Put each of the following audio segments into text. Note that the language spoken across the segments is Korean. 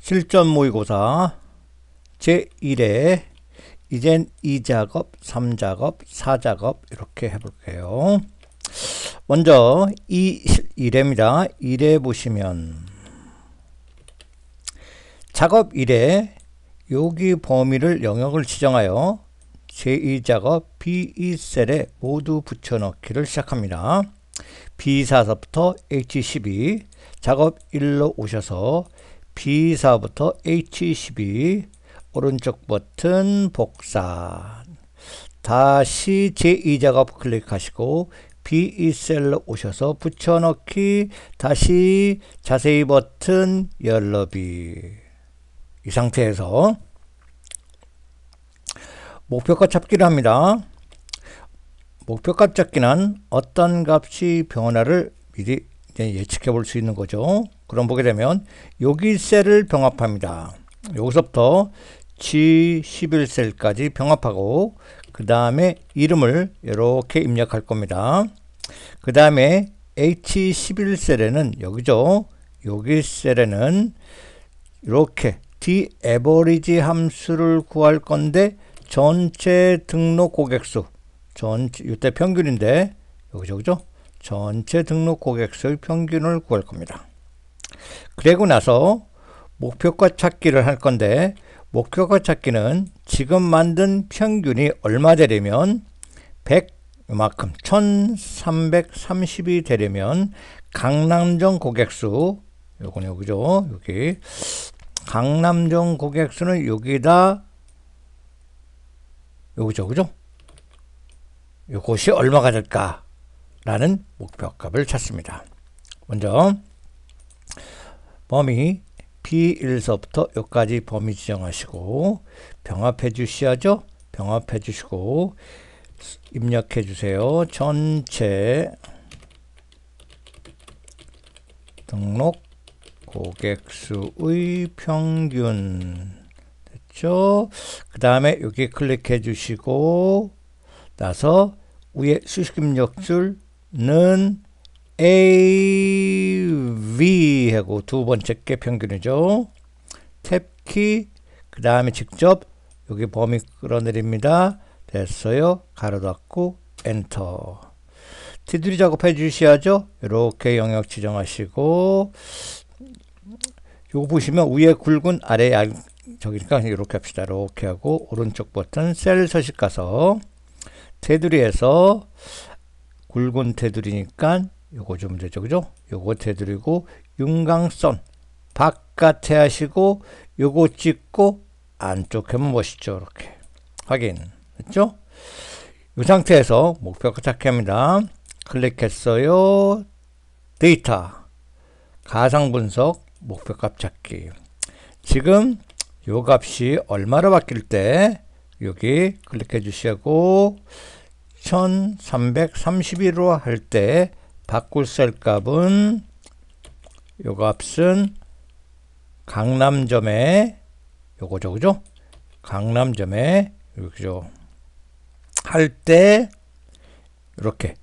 실전 모의고사 제1회 이젠 2작업, 3작업, 4작업 이렇게 해볼게요. 먼저 1회입니다. 1회 보시면 작업 1회 여기 범위를 영역을 지정하여 제2작업 B2셀에 모두 붙여넣기를 시작합니다. B4서부터 H12 작업 1로 오셔서 B4부터 H12 오른쪽 버튼 복사 다시 제2작업 클릭하시고 B2셀로 오셔서 붙여넣기 다시 자세히 버튼 열너비 이 상태에서 목표값 찾기를 합니다. 목표값 찾기는 어떤 값이 변화를 미리 예측해 볼 수 있는 거죠. 그럼 보게 되면 여기 셀을 병합합니다. 여기서부터 G11셀까지 병합하고 그 다음에 이름을 이렇게 입력할 겁니다. 그 다음에 H11셀에는 여기죠. 여기 셀에는 이렇게 D-average 함수를 구할 건데 전체 등록 고객수 이때 평균인데 여기죠, 그죠? 전체 등록 고객수의 평균을 구할 겁니다. 그리고 나서 목표가 찾기를 할 건데 목표가 찾기는 지금 만든 평균이 얼마 되려면 100 이만큼 1330이 되려면 강남점 고객수 요거는 여기죠. 여기 강남점 고객수는 여기다 여기죠, 그죠? 이것이 얼마가 될까? 라는 목표값을 찾습니다. 먼저 범위 B1서부터 여기까지 범위 지정하시고 병합해 주셔야죠. 병합해 주시고 입력해 주세요. 전체 등록 고객수의 평균 됐죠? 그 다음에 여기 클릭해 주시고 나서 위에 수식 입력줄은 AV 하고 두 번째 게 평균이죠. 탭키 그 다음에 직접 여기 범위 끌어내립니다. 됐어요. 가로 닫고 엔터. 테두리 작업해 주셔야죠. 이렇게 영역 지정하시고 요거 보시면 위에 굵은 아래 저기니까 이렇게 합시다. 이렇게 하고 오른쪽 버튼 셀 서식 가서 테두리에서 굵은 테두리니까 요거 좀 되죠, 그죠? 요거 테두리고 윤곽선 바깥에 하시고 요거 찍고 안쪽 하면 멋있죠. 이렇게 확인 됐죠? 이 상태에서 목표가 찾기 합니다. 클릭했어요. 데이터 가상 분석 목표값 찾기. 지금 요 값이 얼마로 바뀔 때 여기 클릭해 주시고 1331로 할 때 바꿀 셀 값은 요 값은 강남점에 요거죠, 그죠? 강남점에 여기죠. 할 때 이렇게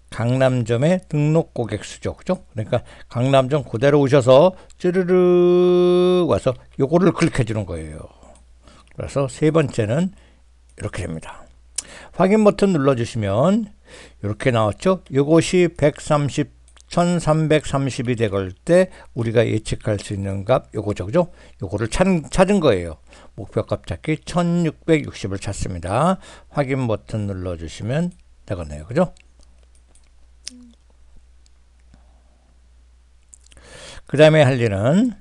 강남점의 등록 고객수죠, 그죠? 그러니까 강남점 그대로 오셔서 쭈르르 와서 요거를 클릭해 주는 거예요. 그래서 세 번째는 이렇게 됩니다. 확인 버튼 눌러주시면 이렇게 나왔죠. 이것이 1330이 되걸 때 우리가 예측할 수 있는 값 요거죠, 그죠? 요거를 찾은 거예요. 목표값 찾기 1660을 찾습니다. 확인 버튼 눌러주시면 되겠네요, 그죠? 그 다음에 할 일은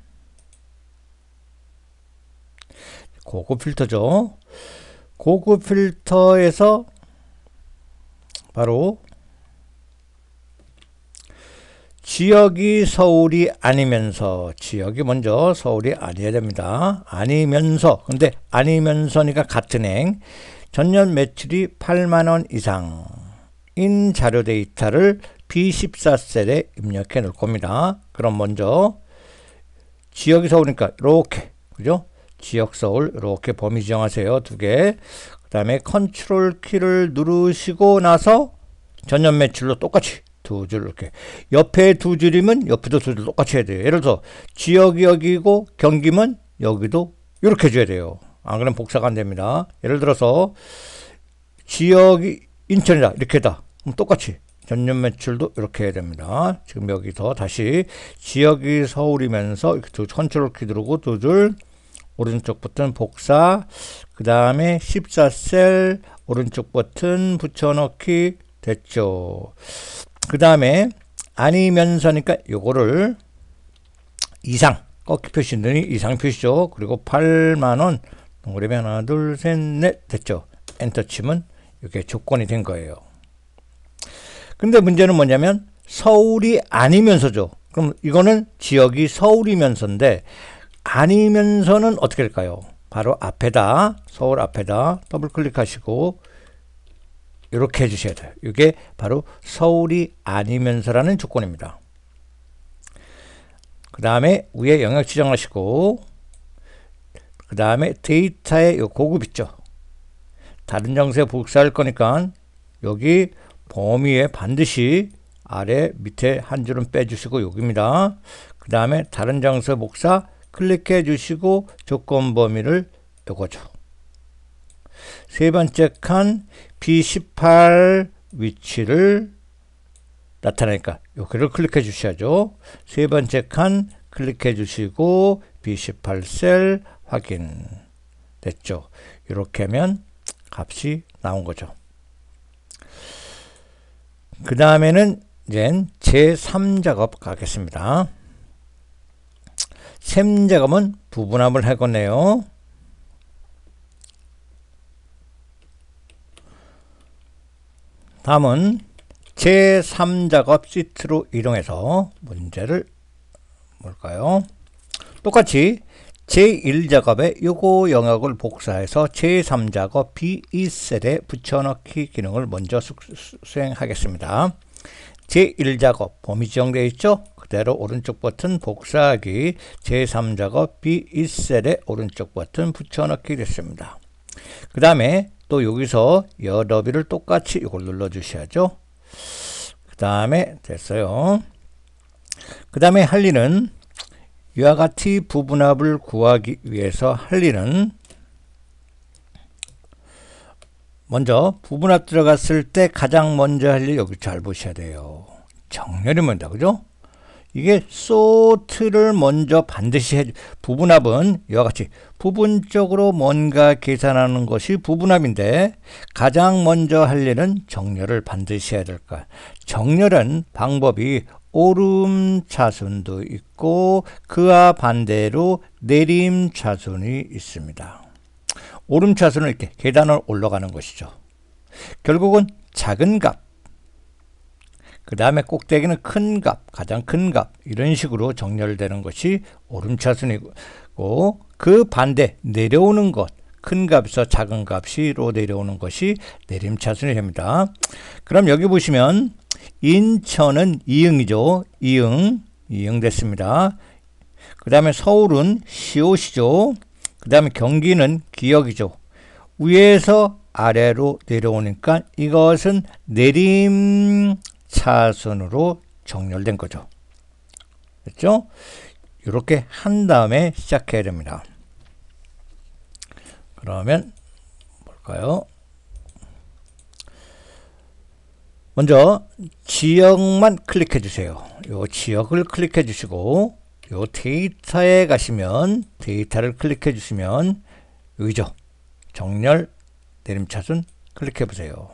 고급 필터죠. 고급 필터에서 바로 지역이 서울이 아니면서 지역이 먼저 서울이 아니어야 됩니다. 아니면서 근데 아니면서니까 같은 행 전년 매출이 8만원 이상인 자료 데이터를 B14셀에 입력해 놓을 겁니다. 그럼 먼저 지역이 서울이니까 이렇게 그죠? 지역 서울 이렇게 범위 지정하세요. 두 개. 그 다음에 컨트롤 키를 누르시고 나서 전년 매출로 똑같이 두 줄 이렇게. 옆에 두 줄이면 옆에도 두 줄 똑같이 해야 돼요. 예를 들어서 지역이 여기고 경기면 여기도 이렇게 해줘야 돼요. 안 그러면 복사가 안 됩니다. 예를 들어서 지역이 인천이다 이렇게다. 그럼 똑같이 전년 매출도 이렇게 해야 됩니다. 지금 여기서 다시 지역이 서울이면서 이렇게 컨트롤 키 누르고 두 줄 오른쪽 버튼 복사, 그 다음에 14셀 오른쪽 버튼 붙여넣기 됐죠. 그 다음에 아니면서니까 요거를 이상 꺾기 표시 넣으니 이상 표시죠. 그리고 8만원 동그라미 하나 둘 셋 넷 됐죠. 엔터 치면 이게 조건이 된 거예요. 근데 문제는 뭐냐면 서울이 아니면서죠. 그럼 이거는 지역이 서울이면서인데 아니면서는 어떻게 될까요? 바로 앞에다, 서울 앞에다 더블 클릭하시고 이렇게 해주셔야 돼요. 이게 바로 서울이 아니면서라는 조건입니다. 그 다음에 위에 영역 지정하시고 그 다음에 데이터의 요 고급 있죠. 다른 장소에 복사할 거니까 여기 범위에 반드시 아래 밑에 한 줄은 빼주시고 여기입니다. 그 다음에 다른 장소 복사 클릭해 주시고 조건 범위를 요거죠. 세 번째 칸 B18 위치를 나타나니까 여기를 클릭해 주셔야죠. 세 번째 칸 클릭해 주시고 B18 셀 확인 됐죠. 이렇게 하면 값이 나온 거죠. 그 다음에는 이제 제3작업 가겠습니다. 셈 작업은 부분합을 하겠네요. 다음은 제3작업 시트로 이동해서 문제를 볼까요? 똑같이 제1작업에 요거 영역을 복사해서 제3작업 B2셀에 붙여넣기 기능을 먼저 수행하겠습니다. 제1작업 범위 지정되어 있죠? 그대로 오른쪽 버튼 복사하기 제3작업 B2셀에 오른쪽 버튼 붙여넣기 됐습니다. 그 다음에 또 여기서 여더비를 똑같이 이걸 눌러 주셔야죠. 그 다음에 됐어요. 그 다음에 할 일은 이와 같이 부분합을 구하기 위해서 할 일은 먼저 부분합 들어갔을 때 가장 먼저 할 일 여기 잘 보셔야 돼요. 정렬이 먼저, 그죠? 이게 소트를 먼저 반드시 해. 부분합은 이와 같이 부분적으로 뭔가 계산하는 것이 부분합인데 가장 먼저 할 일은 정렬을 반드시 해야 될까. 정렬은 방법이 오름차순도 있고 그와 반대로 내림차순이 있습니다. 오름차순은 이렇게 계단을 올라가는 것이죠. 결국은 작은 값, 그 다음에 꼭대기는 큰 값, 가장 큰 값, 이런 식으로 정렬되는 것이 오름차순이고 그 반대 내려오는 것, 큰 값에서 작은 값으로 내려오는 것이 내림차순이 됩니다. 그럼 여기 보시면 인천은 이응이죠. 이응 됐습니다. 그 다음에 서울은 시옷이죠. 그 다음에 경기는 기역이죠. 위에서 아래로 내려오니까 이것은 내림 차순으로 정렬된 거죠. 됐죠? 이렇게 한 다음에 시작해야 됩니다. 그러면 볼까요? 먼저 지역만 클릭해 주세요. 요 지역을 클릭해 주시고 요 데이터에 가시면 데이터를 클릭해 주시면 여기죠. 정렬 내림차순 클릭해 보세요.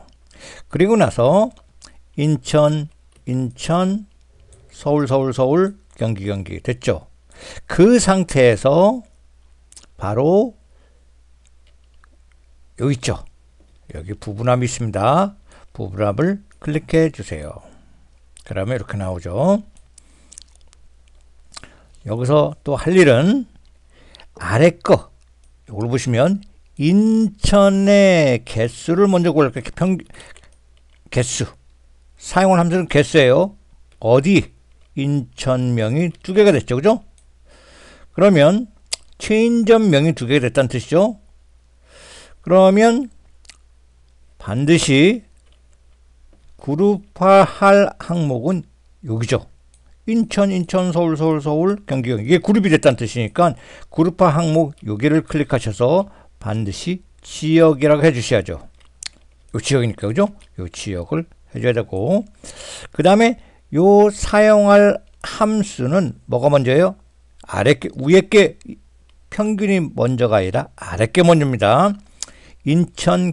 그리고 나서 인천, 서울, 경기 됐죠? 그 상태에서 바로 여기 있죠? 여기 부분합이 있습니다. 부분합을 클릭해 주세요. 그러면 이렇게 나오죠. 여기서 또 할 일은 아래 거 이걸 보시면 인천의 개수를 먼저 구할게요. 개수 사용할 함수는 개수예요. 어디? 인천명이 2개가 됐죠. 그죠? 그러면 체인점명이 2개가 됐다는 뜻이죠. 그러면 반드시 그룹화할 항목은 여기죠. 인천, 서울, 경기. 이게 그룹이 됐다는 뜻이니까 그룹화 항목 여기를 클릭하셔서 반드시 지역이라고 해주셔야죠. 요 지역이니까, 그죠? 요 지역을 해줘야 되고, 그 다음에 요 사용할 함수는 뭐가 먼저예요? 위에 게 평균이 먼저가 아니라 아래 게 먼저입니다. 인천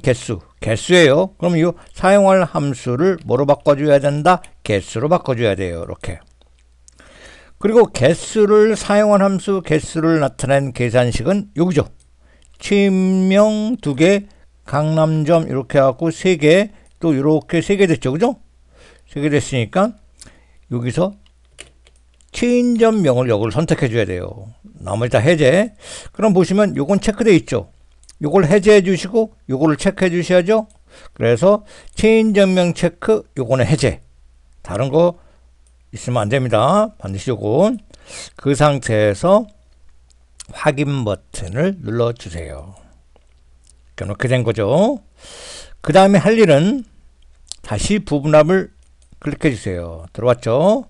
개수예요. 그럼 요 사용할 함수를 뭐로 바꿔줘야 된다? 개수로 바꿔줘야 돼요. 이렇게. 그리고 개수를 사용한 함수 개수를 나타낸 계산식은 여기죠. 취임명 2개, 강남점 이렇게 해갖고 3개, 또 이렇게 3개 됐죠. 그죠? 3개 됐으니까 여기서 체인점명을 여기를 선택해 줘야 돼요. 나머지 다 해제. 그럼 보시면 요건 체크되어 있죠. 요걸 해제해 주시고 요거를 체크해 주셔야죠. 그래서 체인점명 체크, 요거는 해제. 다른 거 있으면 안 됩니다. 반드시 요거. 그 상태에서 확인 버튼을 눌러 주세요. 이렇게 된 거죠. 그 다음에 할 일은 다시 부분합을 클릭해 주세요. 들어왔죠?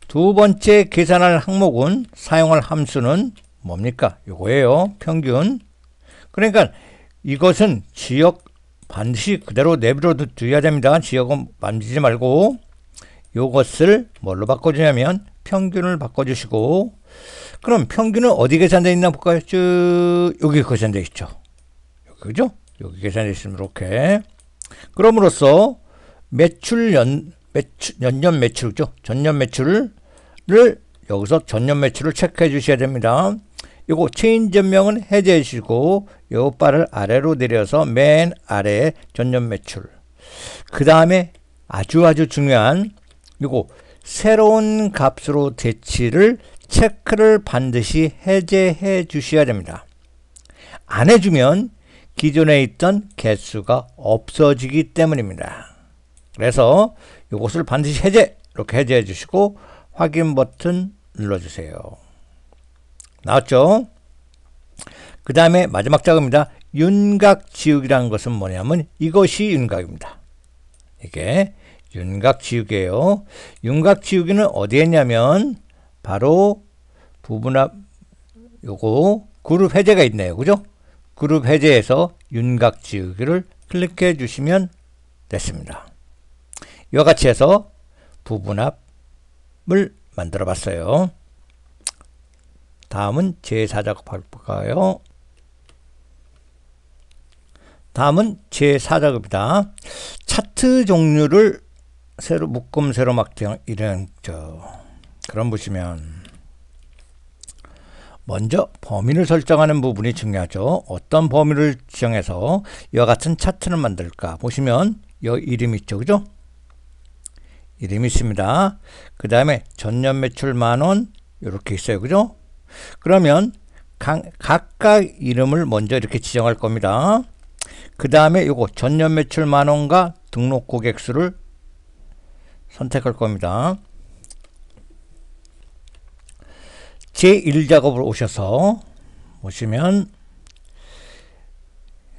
두 번째 계산할 항목은 사용할 함수는 뭡니까? 요거예요. 평균. 그러니까 이것은 지역 반드시 그대로 내버려 두어야 됩니다. 지역은 만지지 말고 요것을 뭘로 바꿔주냐면 평균을 바꿔주시고, 그럼 평균은 어디 계산되어 있나 볼까요? 여기 계산되어 있죠. 그죠? 여기 계산되어 있으면 이렇게. 그럼으로써 연년 매출이죠. 전년 매출을 여기서 전년 매출을 체크해 주셔야 됩니다. 요거 체인점명은 해제해 주시고 요 바를 아래로 내려서 맨 아래에 전년 매출. 그 다음에 아주 중요한 요거 새로운 값으로 대치를 체크를 반드시 해제해 주셔야 됩니다. 안 해주면 기존에 있던 개수가 없어지기 때문입니다. 그래서 이것을 반드시 이렇게 해제해 주시고 확인 버튼 눌러주세요. 나왔죠? 그 다음에 마지막 작업입니다. 윤곽 지우기라는 것은 뭐냐면 이것이 윤곽입니다. 이게 윤곽 지우기예요. 윤곽 지우기는 어디에 있냐면 바로 부분합 요거 그룹 해제가 있네요. 그죠? 그룹 해제에서 윤곽 지우기를 클릭해 주시면 됐습니다. 이와 같이 해서 부분합을 만들어 봤어요. 다음은 제4작업 볼까요? 다음은 제4작업이다. 차트 종류를 묶음 세로 막등 이런 그럼 보시면 먼저 범위를 설정하는 부분이 중요하죠. 어떤 범위를 지정해서 이와 같은 차트를 만들까? 보시면 여기 이름이 있죠. 그죠? 이름이 있습니다. 그 다음에 전년 매출 10,000원 이렇게 있어요. 그죠? 그러면 각각 이름을 먼저 이렇게 지정할 겁니다. 그 다음에 요거 전년 매출 10,000원과 등록 고객 수를 선택할 겁니다. 제1작업으로 오셔서 보시면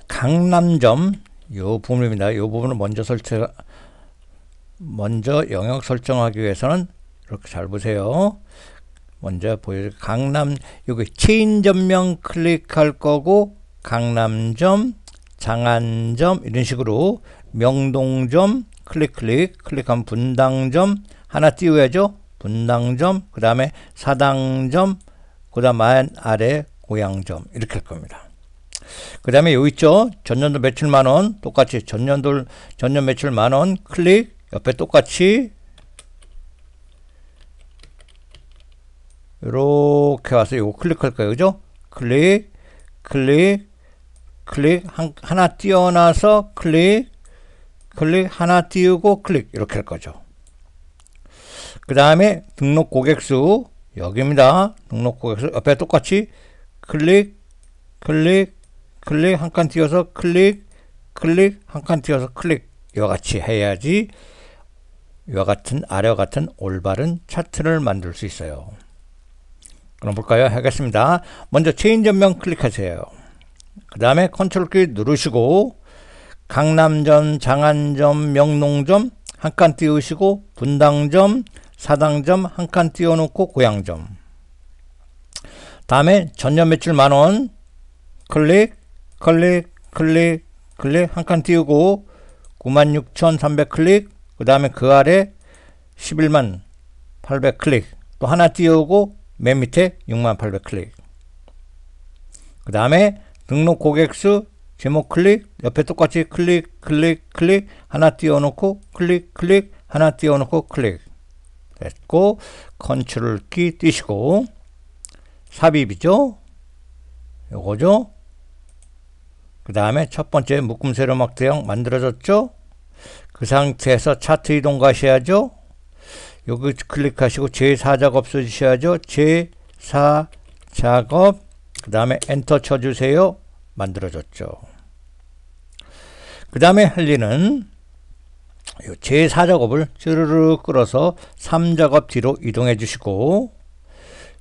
강남점 요 부분입니다. 요 부분을 먼저 영역 설정하기 위해서는 이렇게 잘 보세요. 먼저 보여드릴게요. 여기 체인점명 클릭할 거고 강남점, 장안점 이런 식으로 명동점 클릭하면 분당점 하나 띄워야죠. 분당점, 그 다음에 사당점, 그 다음 아래 고양점 이렇게 할 겁니다. 그 다음에 여기 있죠. 전년도 매출 10,000원 똑같이 전년 매출 10,000원 클릭, 옆에 똑같이 이렇게 와서 이거 클릭할 거예요. 그죠? 클릭 하나 띄워놔서 클릭 하나 띄우고 클릭 이렇게 할 거죠. 그 다음에 등록 고객수 여기입니다. 등록 고객수 옆에 똑같이 클릭 한 칸 띄워서 클릭 한 칸 띄워서 클릭 이와 같이 해야지 이와 같은 아래와 같은 올바른 차트를 만들 수 있어요. 그럼 볼까요? 하겠습니다. 먼저 체인점명 클릭하세요. 그 다음에 컨트롤 키 누르시고 강남점, 장안점, 명동점 한 칸 띄우시고 분당점, 사당점 한 칸 띄워놓고 고향점. 다음에 전년 매출 만원 클릭 클릭 클릭 클릭 한 칸 띄우고 96,300 클릭. 그 다음에 그 아래 11만 800 클릭. 또 하나 띄우고 맨 밑에 6만 800 클릭. 그 다음에 등록 고객수 제목 클릭, 옆에 똑같이 클릭 클릭 클릭 하나 띄워놓고 클릭 클릭 하나 띄워놓고 클릭. 됐고 컨트롤 키 띄시고 삽입이죠. 요거죠. 그 다음에 첫 번째 묶음 세로막 대형 만들어졌죠. 그 상태에서 차트 이동 가셔야죠. 여기 클릭하시고 제4작업 써주셔야죠. 제4작업 그 다음에 엔터 쳐주세요. 만들어졌죠. 그 다음에 할 일은 제4작업을 쭈르르 끌어서 3작업 뒤로 이동해 주시고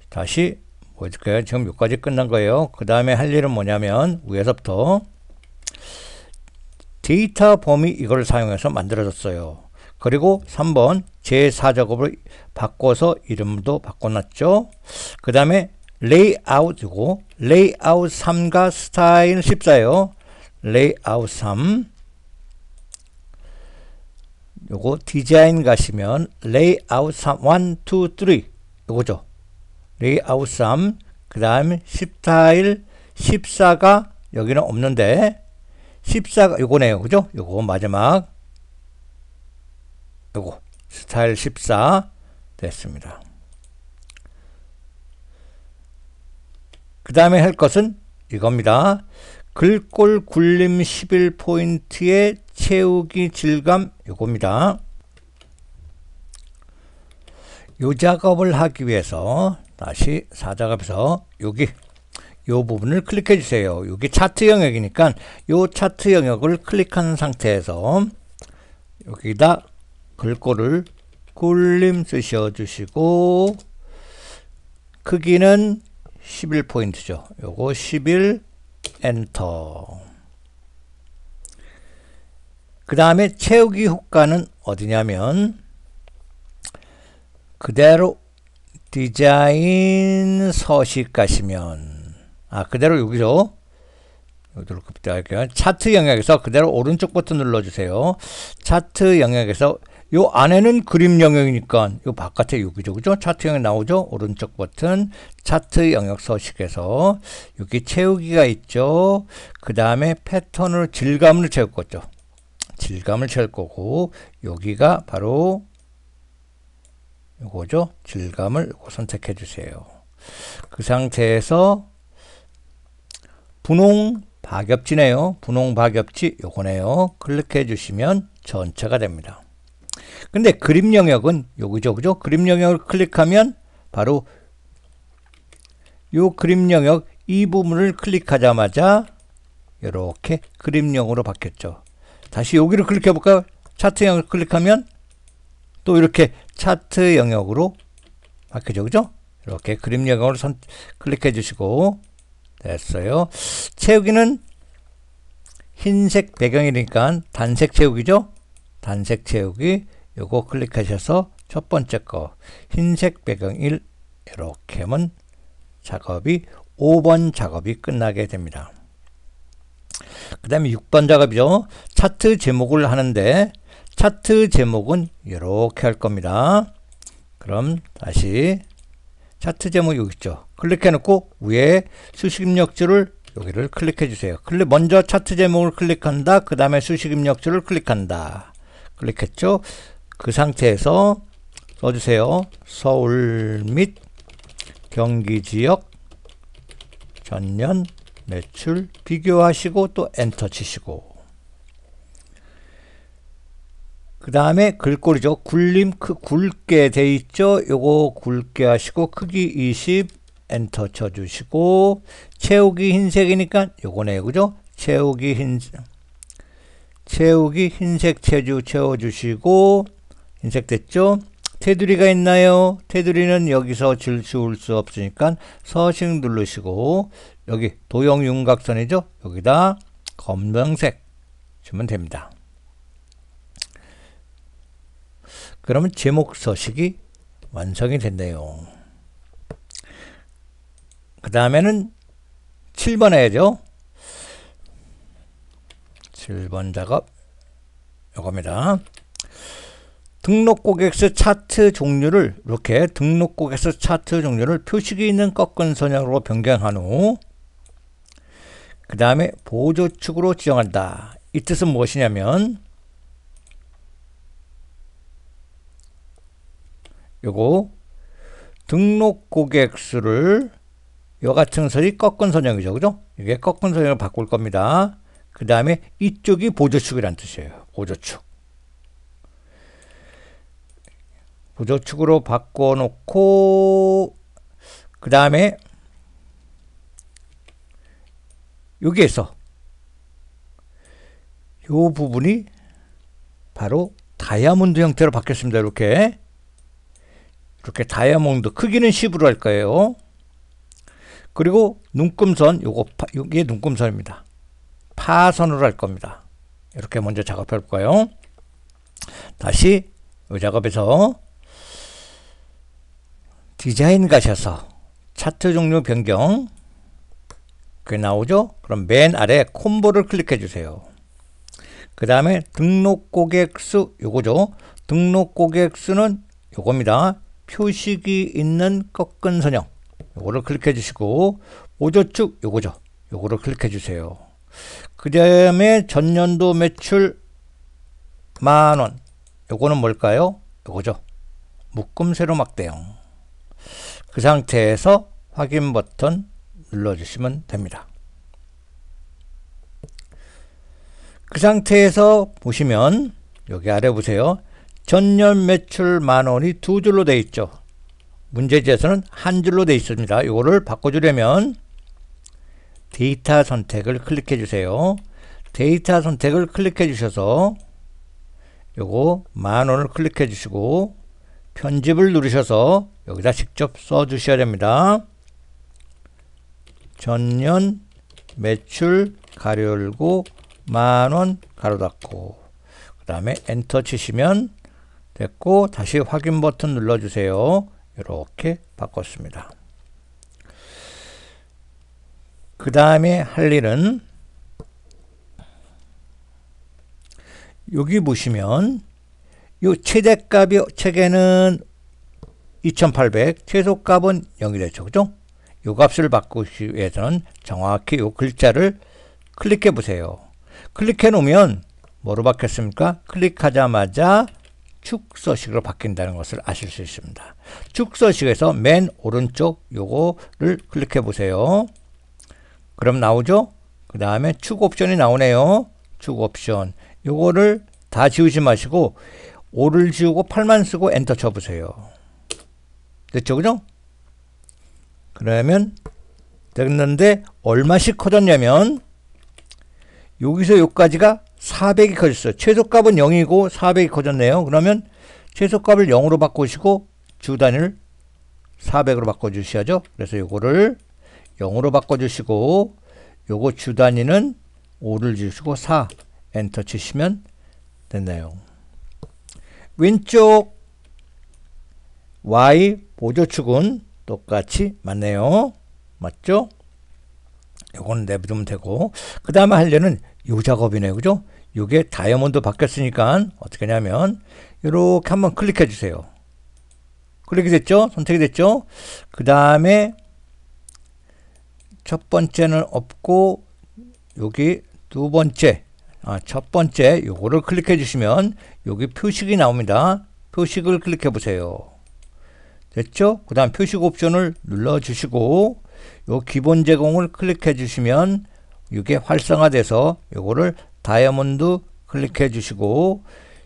다시 보여줄게요. 지금 여기까지 끝난 거예요. 그 다음에 할 일은 뭐냐면 위에서부터 데이터 범위 이걸 사용해서 만들어졌어요. 그리고 3번 제4작업을 바꿔서 이름도 바꿔놨죠. 그 다음에 레이아웃이고 레이아웃 3과 스타일 14예요. 레이아웃 3 요거 디자인 가시면 레이아웃 3 1, 2, 3 요거죠. 레이아웃 3 그 다음에 스타일 14가 여기는 없는데 14가 요거네요. 그죠? 요거 마지막 요거 스타일 14 됐습니다. 그 다음에 할 것은 이겁니다. 글꼴 굴림 11포인트의 채우기 질감 요겁니다. 요 작업을 하기 위해서 다시 4작업에서 여기 요 부분을 클릭해 주세요. 여기 차트 영역이니까 요 차트 영역을 클릭한 상태에서 여기다 글꼴을 굴림 쓰셔 주시고 크기는 11포인트죠. 요거 11 엔터. 그 다음에 채우기 효과는 어디냐면 그대로 디자인 서식 가시면 그대로 여기죠. 여기로 급대할게요. 차트 영역에서 그대로 오른쪽 버튼 눌러주세요. 차트 영역에서 요 안에는 그림 영역이니까 요 바깥에 여기죠. 그죠? 차트 영역 나오죠? 오른쪽 버튼 차트 영역 서식에서 여기 채우기가 있죠. 그 다음에 패턴으로 질감을 채울 거죠. 질감을 채울 거고 여기가 바로 요거죠. 질감을 요거 선택해 주세요. 그 상태에서 분홍 박엽지네요. 분홍 박엽지 요거네요. 클릭해 주시면 전체가 됩니다. 근데 그림 영역은 여기죠. 그죠? 그림 영역을 클릭하면 바로 요 그림 영역 이 부분을 클릭하자마자 이렇게 그림형으로 바뀌었죠. 다시 여기를 클릭해 볼까요? 차트 영역을 클릭하면 또 이렇게 차트 영역으로 바뀌죠. 그죠? 이렇게 그림 영역으로 클릭해 주시고 됐어요. 채우기는 흰색 배경이니까 단색 채우기죠. 단색 채우기 요거 클릭하셔서 첫 번째 거 흰색 배경 1 이렇게 하면 작업이 5번 작업이 끝나게 됩니다. 그 다음에 6번 작업이죠. 차트 제목을 하는데 차트 제목은 이렇게 할 겁니다. 그럼 다시 차트 제목 여기 있죠. 클릭해 놓고 위에 수식 입력줄을 여기를 클릭해 주세요. 먼저 차트 제목을 클릭한다. 그 다음에 수식 입력줄을 클릭한다. 클릭했죠. 그 상태에서 써주세요. 서울 및 경기 지역 전년 매출 비교하시고 또 엔터 치시고 그 다음에 글꼴이죠. 굴림 굵게 돼 있죠. 요거 굵게 하시고 크기 20 엔터 쳐주시고 채우기 흰색이니까 요거네요. 그죠? 채우기 흰색 체주 채워주시고 흰색 됐죠? 테두리가 있나요? 테두리는 여기서 지울 수 없으니까 서식 누르시고 여기 도형 윤곽선이죠? 여기다 검정색 주면 됩니다. 그러면 제목 서식이 완성이 됐네요. 그 다음에는 7번 해야죠. 7번 작업 이겁니다. 등록 고객수 차트 종류를 이렇게 등록 고객수 차트 종류를 표식이 있는 꺾은 선형으로 변경한 후 그 다음에 보조축으로 지정한다. 이 뜻은 무엇이냐면 요거 등록 고객수를 요 같은 선이 꺾은 선형이죠. 그죠? 이게 꺾은 선형을 바꿀 겁니다. 그 다음에 이쪽이 보조축이란 뜻이에요. 보조축. 보조축으로 바꿔놓고 그 다음에 여기에서 요 부분이 바로 다이아몬드 형태로 바뀌었습니다. 이렇게 다이아몬드 크기는 10으로 할 거예요. 그리고 눈금선 요게 눈금선입니다. 파선으로 할 겁니다. 이렇게 먼저 작업해 볼까요? 다시 이 작업에서 디자인 가셔서 차트 종류 변경 그게 나오죠? 그럼 맨 아래 콤보를 클릭해 주세요. 그 다음에 등록 고객수 요거죠. 등록 고객수는 요겁니다. 표식이 있는 꺾은 선형 요거를 클릭해 주시고 보조축 요거죠. 요거를 클릭해 주세요. 그 다음에 전년도 매출 10,000원 요거는 뭘까요? 요거죠. 묶음 세로 막대형. 그 상태에서 확인 버튼 눌러주시면 됩니다. 그 상태에서 보시면 여기 아래 보세요. 전년 매출 10,000원이 두 줄로 되어 있죠. 문제지에서는 한 줄로 되어 있습니다. 이거를 바꿔주려면 데이터 선택을 클릭해 주세요. 데이터 선택을 클릭해 주셔서 요거 10,000원을 클릭해 주시고 편집을 누르셔서 여기다 직접 써 주셔야 됩니다. 전년 매출 가로 열고 10,000원 가로 닫고 그 다음에 엔터 치시면 됐고 다시 확인 버튼 눌러주세요. 이렇게 바꿨습니다. 그 다음에 할 일은 여기 보시면 요 최대값이 책에는 2,800 최소값은 0이 되죠. 그죠? 요 값을 바꾸기 위해서는 정확히 요 글자를 클릭해 보세요. 클릭해 놓으면 뭐로 바뀌었습니까? 클릭하자마자 축서식으로 바뀐다는 것을 아실 수 있습니다. 축서식에서 맨 오른쪽 요거를 클릭해 보세요. 그럼 나오죠? 그 다음에 축 옵션이 나오네요. 축 옵션 요거를 다 지우지 마시고 5를 지우고 8만 쓰고 엔터 쳐보세요. 됐죠? 그죠? 그러면 됐는데 얼마씩 커졌냐면 여기서 여기까지가 400이 커졌어요. 최소값은 0이고 400이 커졌네요. 그러면 최소값을 0으로 바꾸시고 주 단위를 400으로 바꿔주셔야죠. 그래서 요거를 0으로 바꿔주시고 요거 주 단위는 5를 주시고 4 엔터 치시면 됐네요. 왼쪽 Y 보조축은 똑같이 맞네요. 맞죠? 요거는 내비두면 되고 그 다음에 하려는 요 작업이네요. 그죠? 요게 다이아몬드 바뀌었으니까 어떻게 하냐면 이렇게 한번 클릭해 주세요. 클릭이 됐죠? 선택이 됐죠? 그 다음에 첫 번째는 없고 여기 두 번째 첫 번째 요거를 클릭해 주시면 여기 표식이 나옵니다. 표식을 클릭해 보세요. 됐죠? 그 다음 표식 옵션을 눌러 주시고 요 기본 제공을 클릭해 주시면 이게 활성화돼서 요거를 다이아몬드 클릭해 주시고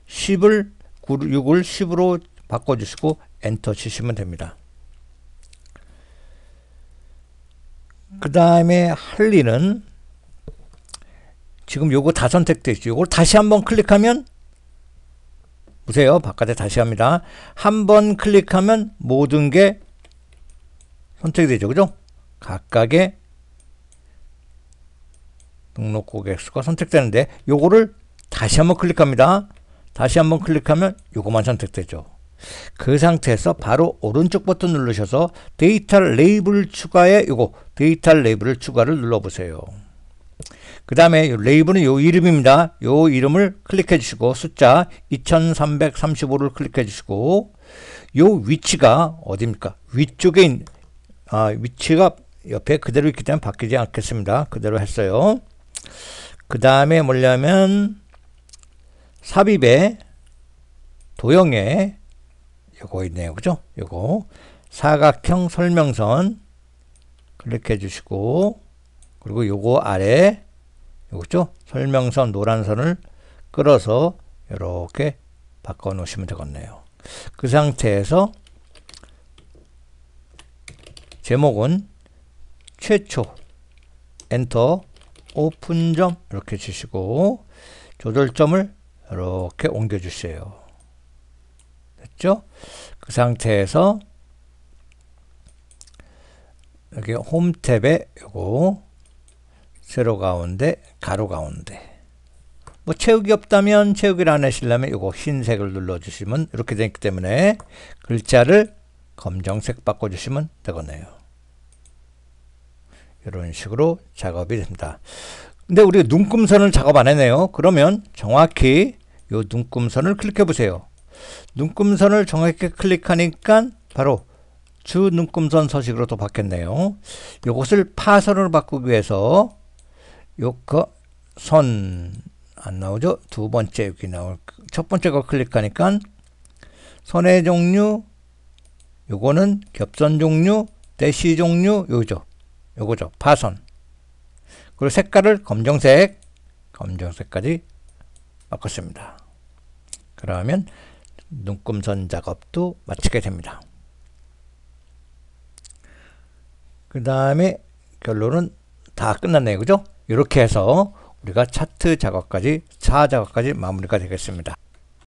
6을 10으로 바꿔 주시고 엔터 치시면 됩니다. 그 다음에 할 일은 지금 요거 다 선택되어 있죠. 요걸 다시 한번 클릭하면 보세요. 바깥에 다시 합니다. 한번 클릭하면 모든 게 선택이 되죠. 그죠? 각각의 등록 고객수가 선택되는데 요거를 다시 한번 클릭합니다. 다시 한번 클릭하면 요거만 선택되죠. 그 상태에서 바로 오른쪽 버튼 누르셔서 데이터 레이블 추가에 요거 데이터 레이블 추가를 눌러보세요. 그 다음에 레이블은 요 이름입니다. 요 이름을 클릭해 주시고 숫자 2335를 클릭해 주시고 요 위치가 어디입니까? 위쪽에 위치가 옆에 그대로 있기 때문에 바뀌지 않겠습니다. 그대로 했어요. 그 다음에 뭐냐면 삽입에 도형에 요거 있네요. 그죠? 요거 사각형 설명선 클릭해 주시고 그리고 요거 아래 요거죠? 설명선 노란 선을 끌어서 이렇게 바꿔 놓으시면 되겠네요. 그 상태에서 제목은 최초 엔터 오픈점 이렇게 주시고 조절점을 이렇게 옮겨 주세요. 됐죠? 그 상태에서 여기 홈 탭에 요거 세로 가운데 가로 가운데 뭐 채우기 없다면 채우기를 안 하시려면 요거 흰색을 눌러 주시면 이렇게 되기 때문에 글자를 검정색 바꿔 주시면 되겠네요. 이런 식으로 작업이 됩니다. 근데 우리가 눈금선을 작업 안 했네요. 그러면 정확히 요 눈금선을 클릭해 보세요. 눈금선을 정확히 클릭하니까 바로 주 눈금선 서식으로 또 바뀌었네요. 요것을 파선으로 바꾸기 위해서 요거 선 안 나오죠? 두 번째 여기 나올 첫 번째 거 클릭하니까 선의 종류 요거는 겹선 종류 대시 종류 요거죠. 파선. 그리고 색깔을 검정색까지 바꿨습니다. 그러면 눈금선 작업도 마치게 됩니다. 그 다음에 결론은 다 끝났네요. 그죠? 이렇게 해서 우리가 차트 작업까지 마무리가 되겠습니다.